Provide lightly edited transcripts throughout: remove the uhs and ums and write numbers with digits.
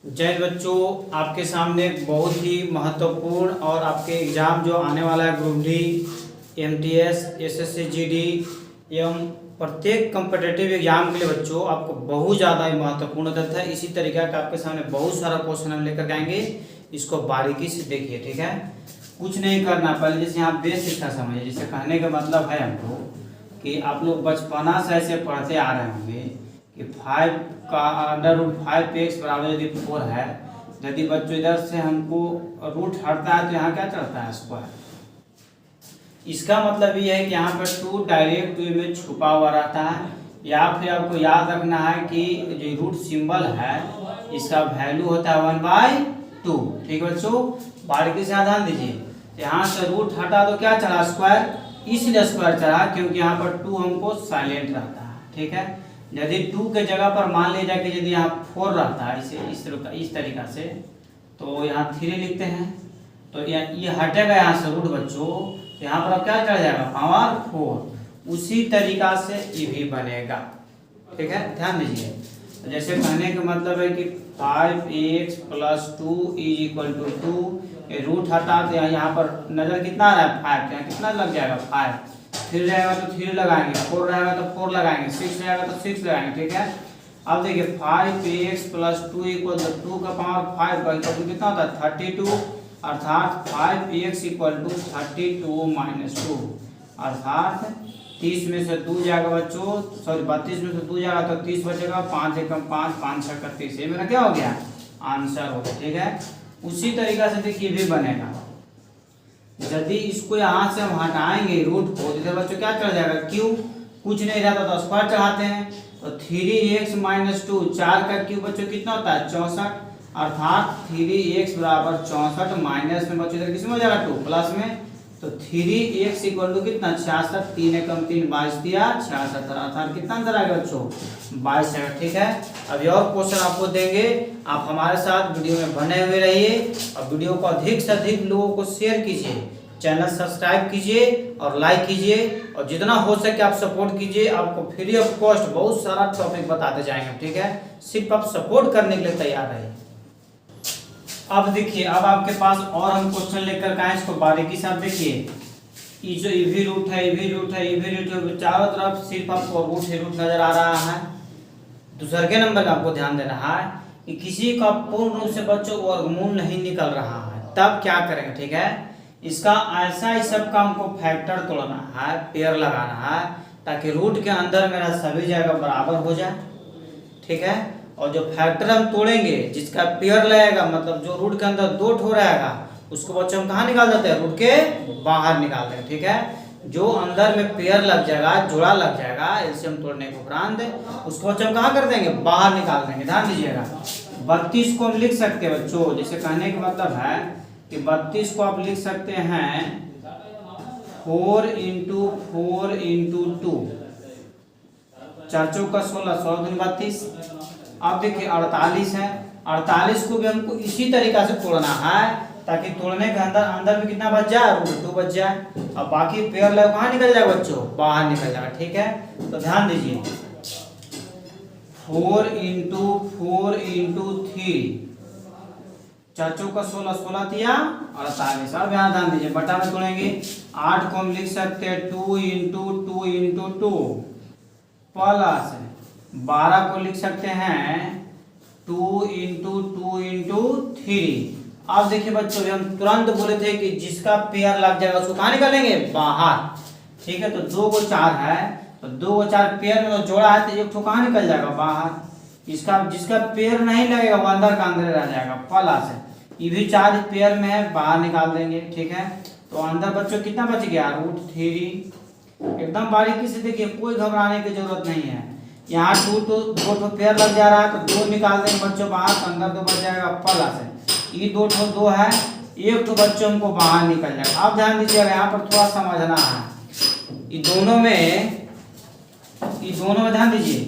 जय बच्चों, आपके सामने एक बहुत ही महत्वपूर्ण और आपके एग्ज़ाम जो आने वाला है group D, MTS, SSC GD एवं प्रत्येक कम्पिटिटिव एग्जाम के लिए बच्चों आपको बहुत ज़्यादा ही महत्वपूर्ण तथ्य है। इसी तरीके का आपके सामने बहुत सारा क्वेश्चन हम लेकर आएंगे, इसको बारीकी से देखिए। ठीक है, कुछ नहीं करना, पहले जैसे यहाँ बेसिक का समझिए। जैसे कहने का मतलब है हमको कि आप लोग बचपना से ऐसे पढ़ते आ रहे होंगे कि 5 का √5x बराबर यदि 4 है, यदि बच्चों इधर से हमको रूट हटता है तो यहाँ क्या चलता है, स्क्वायर। इसका मतलब ये है कि यहाँ पर 2 डायरेक्ट वे में छुपा हुआ रहता है, या फिर आपको याद रखना है कि जो रूट सिंबल है इसका वैल्यू होता है 1/2। ठीक है बच्चों, बारीकी से ध्यान दीजिए। यहाँ से रूट हटा तो क्या चला, स्क्वायर। इसलिए स्क्वायर चला क्योंकि यहाँ पर 2 हमको साइलेंट रहता है। ठीक है, यदि 2 के जगह पर मान लीजिए कि यदि यहाँ 4 रहता है, इस तरीका से, तो यहाँ 3 लिखते हैं, तो ये हटेगा यहाँ से रूट बच्चों, तो यहाँ पर अब क्या चढ़ जाएगा, पावर 4। उसी तरीका से ये भी बनेगा। ठीक है, ध्यान दीजिए। तो जैसे कहने का मतलब है कि 5x + 2 = 2, ये रूट हटा तो यहाँ पर नजर कितना आ रहा है, 5, यहाँ कितना लग जाएगा, 5। 3 रहेगा तो 3 लगाएंगे, 4 रहेगा तो 4 लगाएंगे, 6 रहेगा तो 6 लगाएंगे। ठीक है, अब देखिए 5x + 2 = 2 का पावर 5 कितना होता है, 32, अर्थात 5x = 32 - 2, अर्थात 30 में से 2 जाएगा बच्चों, सॉरी 32 में से 2 जाएगा तो 30 बचेगा, 5 × 5 = 5 × 6 = 30। ये मेरा क्या हो गया, आंसर हो गया। ठीक है, उसी तरीका से देखिए भी बनेगा। यदि इसको यहाँ से हम हटाएंगे रूट को, इधर बच्चों क्या चढ़ जाएगा, क्यों, कुछ नहीं रहता तो स्क्वायर चढ़ाते हैं, तो 3x - 2, 4 का क्यूब बच्चों कितना होता है, 64, अर्थात 3x = 64, माइनस में बच्चों इधर किसमें हो जाएगा, 2 प्लस में, तो 3x = कितना, 66, 3 × 3 = 22 दिया, 66, अर्थात कितना आंसर आएगा बच्चों, 22 आएगा। ठीक है, अभी और क्वेश्चन आपको देंगे, आप हमारे साथ वीडियो में बने हुए रहिए और वीडियो को अधिक से अधिक लोगों को शेयर कीजिए, चैनल सब्सक्राइब कीजिए और लाइक कीजिए, और जितना हो सके आप सपोर्ट कीजिए। आपको फ्री ऑफ कॉस्ट बहुत सारा टॉपिक बताते जाएंगे। ठीक है, सिर्फ आप सपोर्ट करने के लिए तैयार रहिए। अब देखिए, अब आपके पास और हम क्वेश्चन लेकर आए, इसको बारीकी से आप देखिए। ये जो इवी रूट है, इवी रूट है, इवी रूट है, चारों तरफ सिर्फ आपको रूट ही रूट नजर आ रहा है। दूसरे नंबर का आपको ध्यान देना है कि किसी का पूर्ण रूप से बच्चों वर्गमूल नहीं निकल रहा है, तब क्या करेंगे। ठीक है, इसका ऐसा ही सब का हमको फैक्टर तोड़ना है, पेयर लगाना है, ताकि रूट के अंदर मेरा सभी जगह बराबर हो जाए। ठीक है, और जो फैक्टर हम तोड़ेंगे जिसका पेयर लगेगा, मतलब जो रूट के अंदर 2 ठो रहेगा, उसको बच्चों हम कहाँ निकाल देते हैं, रूट के बाहर निकाल देंगे। ठीक है, जो अंदर में पेयर लग जाएगा, जोड़ा लग जाएगा एलसीएम तोड़ने के उपरांत, उसको बच्चों हम कहाँ कर देंगे, बाहर निकाल देंगे। ध्यान दीजिएगा, 32 को हम लिख सकते हैं बच्चों, जैसे कहने का मतलब है कि 32 को आप लिख सकते हैं 4 × 4 × 2, 4 × 4 = 16, 16 × 32। अब देखिए 48 है, 48 को भी हमको इसी तरीका से तोड़ना है, ताकि तोड़ने के अंदर में कितना बच जाए, √2 बच जाए, अब बाकी पेयर लग कहाँ निकल जाएगा बच्चों, बाहर निकल जाएगा। ठीक है, तो ध्यान दीजिए 4 × 4 × 3, 4 × 4 = 16, 16 दिया 48। अब यहाँ ध्यान दीजिए, बटा में तोड़ेंगे, 8 को हम लिख सकते हैं 2 × 2 × 2, प्लस 12 को लिख सकते हैं 2 × 2 × 3। अब देखिए बच्चों, हम तुरंत बोले थे कि जिसका पेयर लग जाएगा उसको कहाँ निकालेंगे, बाहर। ठीक है, तो 2 को 4 है, तो 2 को 4 पेयर में तो जोड़ा है, तो एक ठो कहाँ निकल जाएगा, बाहर। इसका जिसका पेयर नहीं लगेगा वो अंदर का अंदर रह जाएगा, प्लस ये भी 4 पेयर में है, बाहर निकाल देंगे। ठीक है, तो अंदर बच्चों कितना बच गया, √3। एकदम बारीकी से देखिए, कोई घबराने की जरूरत नहीं है। यहाँ 2 पेयर लग जा रहा है, तो 2 निकाल देंगे बच्चों बाहर, तो अंदर 2 बच जाएगा, प्लस ये 2 है, एक तो बच्चों को बाहर निकल जाएगा। अब ध्यान दीजिएगा, यहाँ पर थोड़ा समझना है, ये दोनों में ध्यान दीजिए,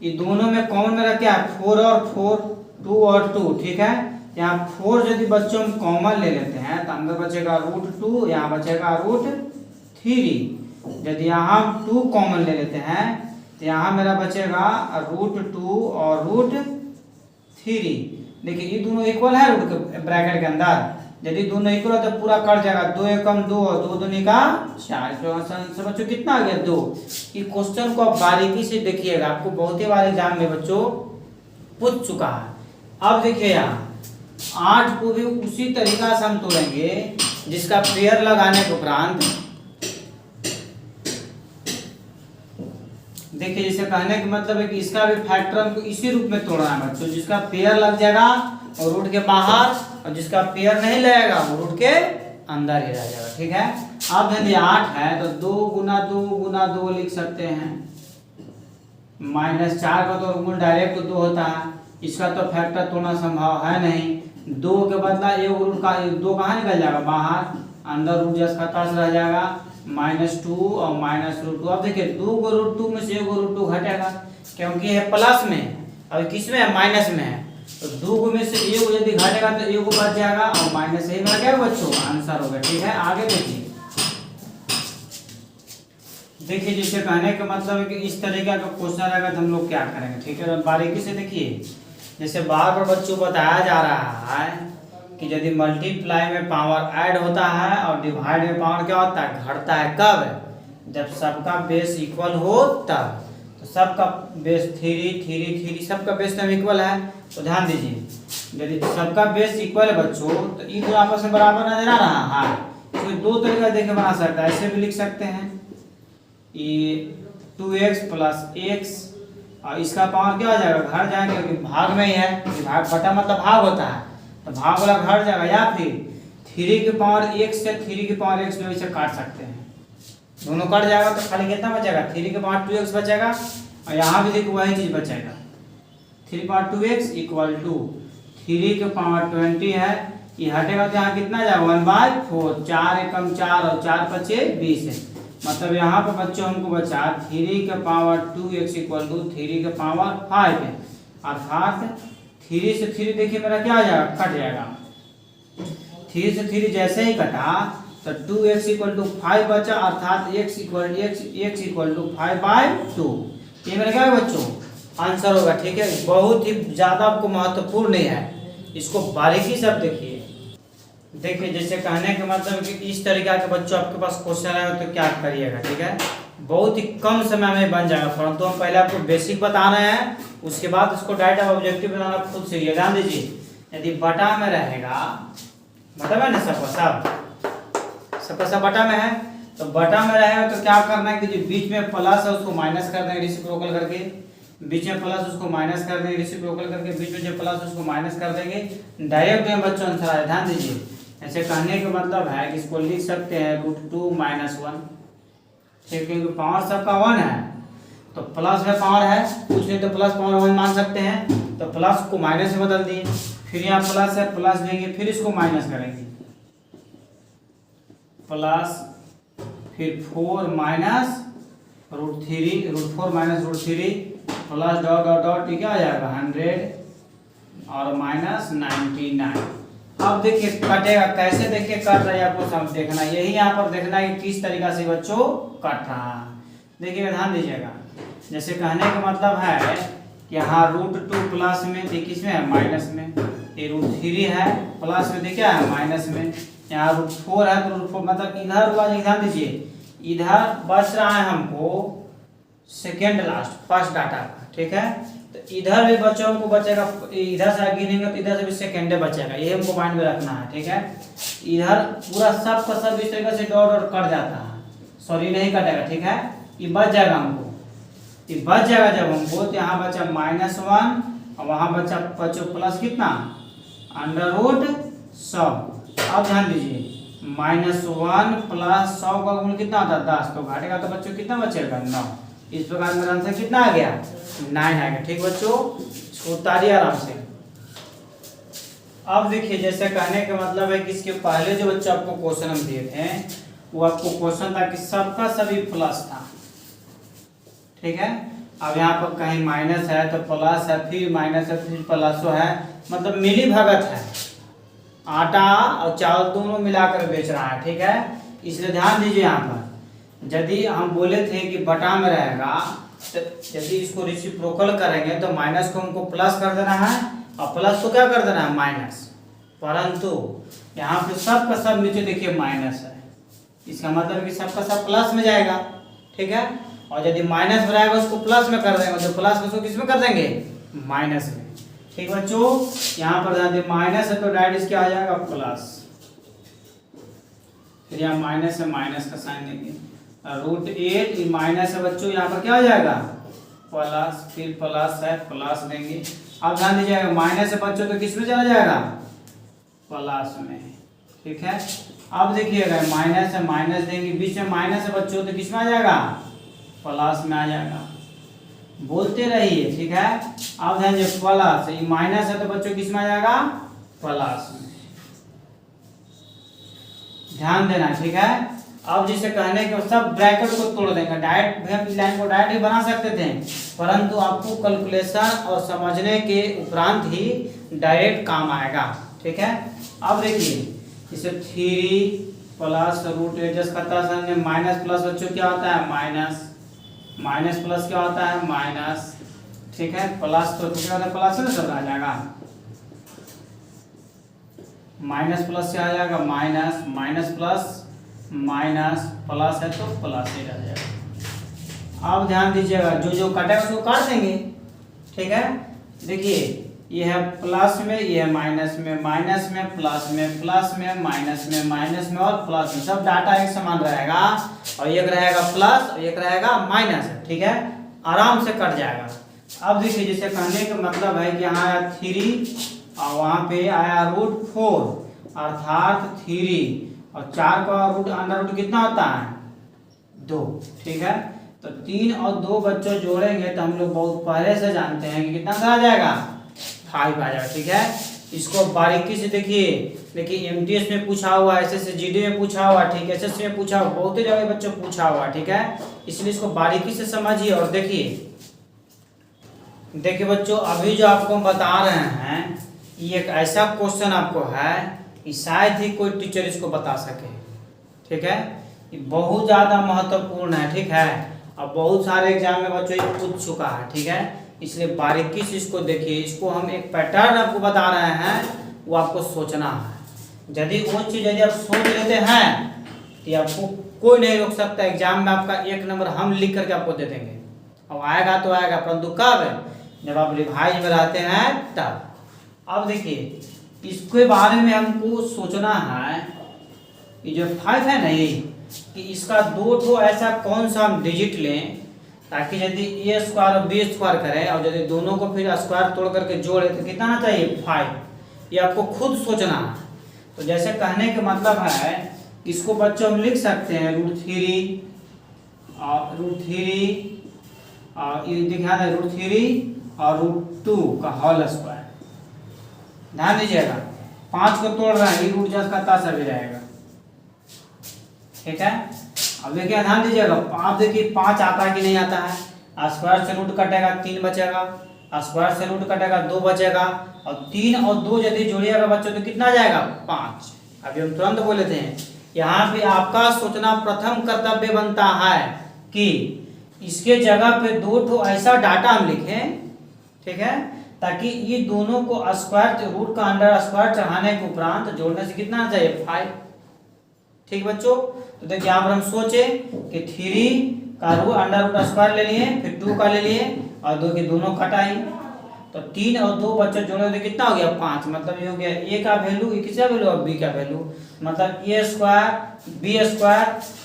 ये दोनों में कॉमन मेरा क्या है, 4 और 4, 2 और 2। ठीक है, यहाँ 4 यदि बच्चों हम कॉमन ले लेते हैं तो अंदर बचेगा √2, यहाँ बचेगा √3। यदि यहाँ 2 कॉमन ले लेते हैं तो यहाँ मेरा बचेगा √2 और √3। देखिए ये दोनों इक्वल है रूट के ब्रैकेट के अंदर, यदि दोनों इक्वल है तो पूरा कट जाएगा, 2 एकम 2 और 2 दूनी का 4। तो आंसर बच्चों कितना आ गया 2। ये क्वेश्चन को आप बारीकी से देखिएगा, आपको बहुत ही बार एग्जाम में बच्चों पूछ चुका है। अब देखिए यहाँ 8 को भी उसी तरीका से हम तोड़ेंगे जिसका पेयर लगाने के उपरांत, देखिए जैसे कहने का मतलब है कि इसका भी फैक्टर हमको इसी रूप में तोड़ना है बच्चों, जिसका पेयर लग जाएगा और रूट के बाहर, और जिसका पेयर नहीं लगेगा वो रूट के अंदर ही रह जाएगा। ठीक है, अब यदि 8 है तो 2 गुना 2 गुना 2 लिख सकते हैं, -4 का तो गुण डायरेक्ट 2 होता है, इसका तो फैक्टर तोड़ना संभव है नहीं। 2 के बदला एक रूट का 2 कहाँ निकल जाएगा बाहर, अंदर रूट जस खाता से रह जाएगा -2 और -√2। अब देखिए 2 को √2 में से 1 को √2 घटेगा क्योंकि है प्लस में, अब किस में है माइनस में है, तो 2 को में से 1 यदि घटेगा तो 1 को बच जाएगा और माइनस ही में क्या बच्चों आंसर होगा। ठीक है, आगे देखिए, देखिए जैसे कहने का मतलब है कि इस तरीके का क्वेश्चन आएगा तो हम लोग क्या करेंगे। ठीक है, बारीकी से देखिए, जैसे बार बार बच्चों बताया जा रहा है कि यदि मल्टीप्लाई में पावर ऐड होता है और डिवाइड में पावर क्या होता है घटता है, कब, जब सबका बेस इक्वल हो तब। तो सबका बेस 3 3 3 सबका बेस तो इक्वल है, तो ध्यान दीजिए यदि सबका बेस इक्वल है बच्चों तो ये दोनों आपस में बराबर नजर आ रहा है। तो 2 तरीका देखे बना सकता है, ऐसे भी लिख सकते हैं ये 2x + x और इसका पावर क्या हो जाएगा घट जाएगा क्योंकि भाग में ही है, भाग बटा मतलब भाग होता है तो भाग वाला घट जाएगा, या फिर 3 की पावर x से 3 की पावर x में इसे काट सकते हैं, दोनों कट जाएगा तो खाली कितना बचेगा 3 की पावर 2x बचेगा, और यहाँ भी देखो वही चीज बचेगा 3 की पावर 2x = 3 की पावर 20 है, ये हटेगा तो यहाँ कितना जाएगा 1/4, 4 एकम 4 और 4 पचे 20 है, मतलब यहाँ पे बच्चों हमको बचा 3 की पावर 2x = 3 की पावर 5 है, अर्थात 3 से 3 देखिए मेरा क्या आ जाएगा कट जाएगा, 3 से 3 जैसे ही कटा तो 2x = 5 बचा, अर्थात x = 5/2। ये मेरा क्या है बच्चों आंसर होगा। ठीक है, बहुत ही ज्यादा आपको महत्वपूर्ण नहीं है, इसको बारीकी से आप देखिए। देखिए जैसे कहने का मतलब कि इस तरीके के बच्चों आपके पास क्वेश्चन आए तो क्या करिएगा। ठीक है, बहुत ही कम समय में बन जाएगा, परंतु हम पहले आपको बेसिक बता रहे हैं, उसके बाद उसको डायरेक्ट ऑब्जेक्टिव बनाना खुद सीखिए। ध्यान दीजिए, यदि बटा में रहेगा, बटा में ना सबका सब बटा में है, तो बटा में रहेगा तो क्या करना है कि जो बीच में प्लस है उसको माइनस कर देंगे रेसिप्रोकल करके, बीच में प्लस उसको माइनस कर देंगे रेसिप्रोकल करके, बीच में जो प्लस उसको माइनस कर देंगे, डायरेक्ट में बच्चों आंसर आए। ध्यान दीजिए, ऐसे कहने का मतलब है कि इसको लिख सकते हैं √2 - 1, ठीक, क्योंकि पावर सबका 1 है तो प्लस में पावर है कुछ नहीं तो प्लस पावर 1 मान सकते हैं, तो प्लस को माइनस में बदल दिए, फिर यहाँ प्लस है प्लस देंगे, फिर इसको माइनस करेंगे, प्लस फिर 4 - √3 प्लस डॉट डॉट डॉट क्या आ जाएगा 100 और -99। अब देखिए कटेगा कैसे, देखिए कट रहा है आपको सब देखना, यही यहाँ पर देखना है कि किस तरीका से बच्चों कट रहा है। देखिए ध्यान दीजिएगा, जैसे कहने का मतलब है कि यहाँ √2 प्लस में देखिए किसमें है माइनस में, ये √3 है प्लस में देखिए है माइनस में, यहाँ √4 है तो √4 मतलब इधर हुआ। ध्यान दीजिए इधर बच रहा है हमको सेकेंड लास्ट फर्स्ट डाटा का, ठीक है, तो इधर भी बच्चों को बचेगा, इधर से गिनेंगे तो इधर से भी सेकेंडे बचेगा, ये हमको माइंड में रखना है। ठीक है, इधर पूरा सब का सब इस तरीके से डॉट डॉट कट जाता है, सॉरी नहीं कटेगा। ठीक है, ये बच जाएगा हमको, ये बच जाएगा जब हमको, तो यहाँ बचा -1 और वहाँ बचा प्लस कितना √100। अब ध्यान दीजिए -1 + 100 का गुण कितना होता है 10, तो घटेगा तो बच्चों कितना बचेगा 9। इस प्रकार मेरा आंसर कितना आ गया 9 आएगा। ठीक बच्चों, इसको उतारिए आराम से। अब देखिए जैसे कहने का मतलब है कि इसके पहले जो बच्चों आपको क्वेश्चन हम दिए थे वो आपको क्वेश्चन था कि सबका सभी प्लस था। ठीक है, अब यहाँ पर कहीं माइनस है तो प्लस है, फिर माइनस है फिर प्लस है, मतलब मिली भगत है, आटा और चावल दोनों मिलाकर बेच रहा है। ठीक है, इसलिए ध्यान दीजिए यहाँ पर यदि हम बोले थे कि बटा में रहेगा तो यदि इसको रेसिप्रोकल करेंगे तो माइनस को हमको प्लस कर देना है और प्लस को क्या कर देना है माइनस, परंतु यहाँ पे सब का सब नीचे देखिए माइनस है, इसका मतलब कि सब का सब प्लस में जाएगा, ठीक है। और यदि माइनस में रहेगा उसको प्लस में कर देंगे, तो प्लस में उसको किस में कर देंगे, माइनस में। ठीक बच्चों, यहाँ पर ध्यान दें माइनस है तो डायरेक्ट इसके आ जाएगा प्लस, फिर यहाँ माइनस है माइनस का साइन देंगे, √8 माइनस है बच्चों, यहाँ पर क्या हो जाएगा प्लस, फिर प्लस है प्लस देंगे। अब ध्यान दीजिएगा माइनस है बच्चों तो किस में चला जाएगा, प्लस में, ठीक है। अब देखिएगा माइनस है माइनस देंगे, बीच में माइनस है बच्चों तो किस में आ जाएगा, प्लस में आ जाएगा, बोलते रहिए, ठीक है। अब ध्यान दीजिए प्लस, ये माइनस है तो बच्चों किस में आ जाएगा, प्लस में, ध्यान देना, ठीक है। अब जिसे कहने के सब ब्रैकेट को तोड़ देंगे, डायरेक्ट हम इस लाइन को डायरेक्ट ही बना सकते थे, परंतु आपको कैलकुलेशन और समझने के उपरांत ही डायरेक्ट काम आएगा, ठीक है। अब देखिए इसे 3 प्लस √8 जैसे करता है माइनस प्लस बच्चों क्या होता है माइनस, माइनस प्लस क्या होता है माइनस, ठीक है। प्लस तो क्या होता है प्लस में सब आ जाएगा, माइनस प्लस से आ जाएगा minus, minus plus minus, plus है तो प्लस ही रह जाएगा। अब ध्यान दीजिएगा जो जो कटेगा उसको काट देंगे, ठीक है। देखिए ये है प्लस में, ये है माइनस में, माइनस में प्लस में, प्लस में माइनस में, माइनस में और प्लस में, सब डाटा एक समान रहेगा, और एक रहेगा प्लस और एक रहेगा माइनस, ठीक है, आराम से कट जाएगा। अब देखिए जैसे कहने का मतलब है कि यहाँ आया 3 और वहाँ पे आया √4 अर्थात 3 और 4 का √√ कितना होता है 2, ठीक है। तो 3 और 2 बच्चों जोड़ेंगे तो हम लोग बहुत पहले से जानते हैं कि कितना आ जाएगा 5 आ जाएगा, ठीक है। इसको बारीकी से देखिए MTS में पूछा हुआ, SSGD में पूछा हुआ, ठीक है, SSC में पूछा हुआ, बहुत ही जगह बच्चों पूछा हुआ, ठीक है। इसलिए इसको बारीकी से समझिए। और देखिए बच्चों अभी जो आपको बता रहे हैं ये एक ऐसा क्वेश्चन आपको है कि शायद ही कोई टीचर इसको बता सके, ठीक है। ये बहुत ज़्यादा महत्वपूर्ण है, ठीक है, और बहुत सारे एग्जाम में बच्चों ये पूछ चुका है, ठीक है। इसलिए बारीकी से इसको देखिए, इसको हम एक पैटर्न आपको बता रहे हैं, वो आपको सोचना है। यदि वो चीज़ यदि आप सोच लेते हैं तो आपको कोई नहीं रोक सकता, एग्जाम में आपका 1 नंबर हम लिख करके आपको दे देंगे। अब आएगा तो आएगा, परंतु कब, जब आप रिवाइज में रहते हैं तब। अब देखिए इसके बारे में हमको सोचना है, ये जो 5 है ना ये, कि इसका 2 ठो ऐसा कौन सा हम डिजिट लें ताकि यदि a² और b² करें और यदि दोनों को फिर स्क्वायर तोड़ करके जोड़े तो कितना आना चाहिए 5। ये आपको खुद सोचना है। तो जैसे कहने का मतलब है इसको बच्चों हम लिख सकते हैं √3 और ये दिखा दे √3 और √2 का होल स्क्वायर। ध्यान दीजिएगा 5 को तोड़ रहा है, रूट जस्ट का तासा भी रहेगा, ठीक है। अब देखिए ध्यान दीजिएगा, आप देखिए 5 आता है कि नहीं आता है, स्क्वायर से रूट कटेगा 3 बचेगा, स्क्वायर से रूट कटेगा 2 बचेगा, और 3 और 2 यदि जोड़िएगा बच्चों तो कितना जाएगा 5। अभी हम तुरंत बोले थे यहाँ पे आपका सोचना प्रथम कर्तव्य बनता है कि इसके जगह पे 2 ठो ऐसा डाटा हम लिखें, ठीक है, ताकि ये दोनों को स्क्वायर रूट का अंडर स्क्वायर चढ़ाने के उपरांत जोड़ने से कितना चाहिए 5, ठीक बच्चों। तो देखिए यहाँ पर हम सोचे कि 3 का अंडर रूट स्क्वायर ले लिए, फिर 2 का ले लिए और 2 के दोनों कटाई, तो 3 और 2 बच्चे जोड़े तो कितना हो गया 5। मतलब ये हो गया a का वैल्यू, ये किसका वैल्यू और b का वैल्यू, मतलब a² b²,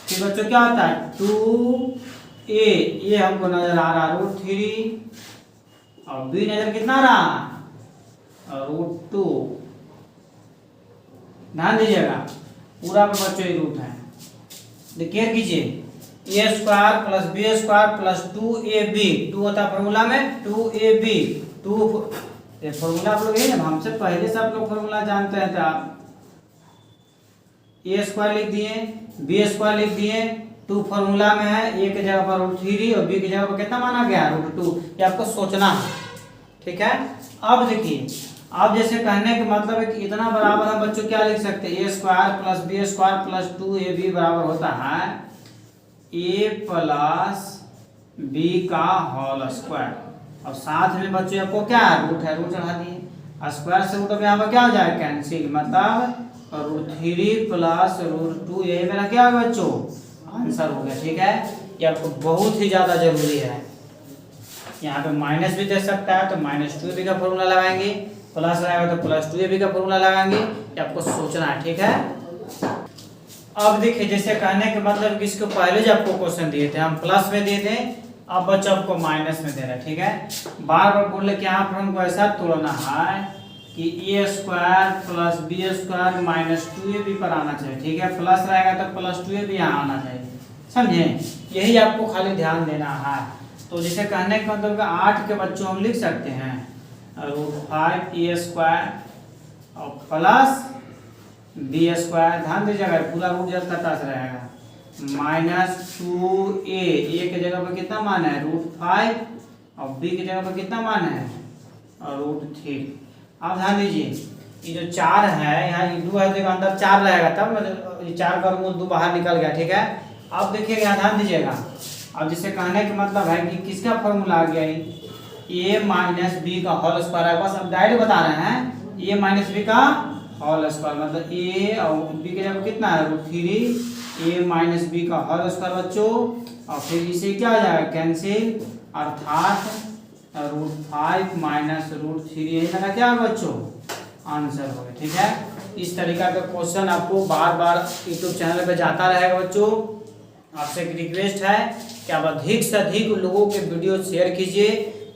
फिर बच्चों क्या होता है 2a, ये हमको नजर आ रहा √3 और b नजर कितना रहा √2। ध्यान दीजिएगा पूरा पर बच्चों ये रूट है, देखिए कीजिए a² plus b² plus 2ab, 2 होता है फॉर्मूला में 2ab, 2 ये फॉर्मूला आप लोग है ना, हमसे पहले से आप लोग फॉर्मूला जानते हैं, तो आप a² लिख दिए, b² लिख दिए, 2 फॉर्मूला में है, a की जगह पर √3 और b की जगह पर कितना माना गया √2। ये आपको सोचना है, ठीक है। अब देखिए अब जैसे कहने का मतलब है कि इतना बराबर हम बच्चों क्या लिख सकते हैं a² plus b² plus 2ab बराबर होता है a प्लस b का होल स्क्वायर, और साथ में बच्चों आपको क्या है रूट चढ़ा दिए, स्क्वायर से रूट, अब यहाँ पर क्या हो जाएगा कैंसिल, मतलब √3 + √2, यही मेरा क्या होगा बच्चों आंसर हो गया। ठीक है, ये आपको बहुत ही ज़्यादा जरूरी है। यहाँ पे माइनस भी दे सकता है तो -2ab का फॉर्मूला लगाएंगे, प्लस रहेगा तो +2ab का फॉर्मूला लगाएंगे, ये आपको सोचना है। ठीक है, अब देखिए जैसे कहने के मतलब कि इसको पहले जो आपको क्वेश्चन दिए थे हम प्लस में दिए थे, अब बच्चों आपको माइनस में दे रहा है। ठीक है, बार बार बोल कि यहाँ पर हमको ऐसा तोड़ना है कि a² + b² -2ab पर आना चाहिए। ठीक है, प्लस रहेगा तो +2ab यहाँ आना चाहिए, समझे, यही आपको खाली ध्यान देना है। तो जैसे कहने का मतलब 8 के बच्चों हम लिख सकते हैं √5a² और प्लस b², ध्यान दीजिएगा पूरा रूट जब तक रहेगा, -2a, a के जगह पर कितना मान है √5 और b की जगह पर कितना मान है √3। अब ध्यान दीजिए ये जो 4 है यहाँ 2 है तो अंदर 4 रहेगा, तब ये 4 का रूट 2 बाहर निकल गया। ठीक है, अब देखिएगा यहाँ ध्यान दीजिएगा, अब जिससे कहने का मतलब है कि किसका फॉर्मूला आ गया a - b का होल स्क्वायर है। बस अब डायरेक्ट बता रहे हैं a - b का होल स्क्वायर, मतलब a और b के जगह कितना है √3, a - b का होल स्क्वायर बच्चों, और फिर इसे क्या हो जाएगा कैंसिल, अर्थात √5 - √3, यही मेरा क्या है बच्चों आंसर हो गया। ठीक है, इस तरीका का क्वेश्चन आपको बार बार यूट्यूब चैनल पे जाता रहेगा बच्चों। आपसे एक रिक्वेस्ट है कि आप अधिक से अधिक लोगों के वीडियो शेयर कीजिए,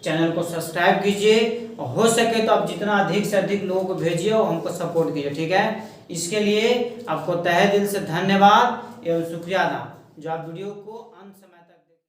चैनल को सब्सक्राइब कीजिए, और हो सके तो आप जितना अधिक से अधिक लोगों को भेजिए और हमको सपोर्ट कीजिए। ठीक है, इसके लिए आपको तहे दिल से धन्यवाद एवं शुक्रिया अदा जो आप वीडियो को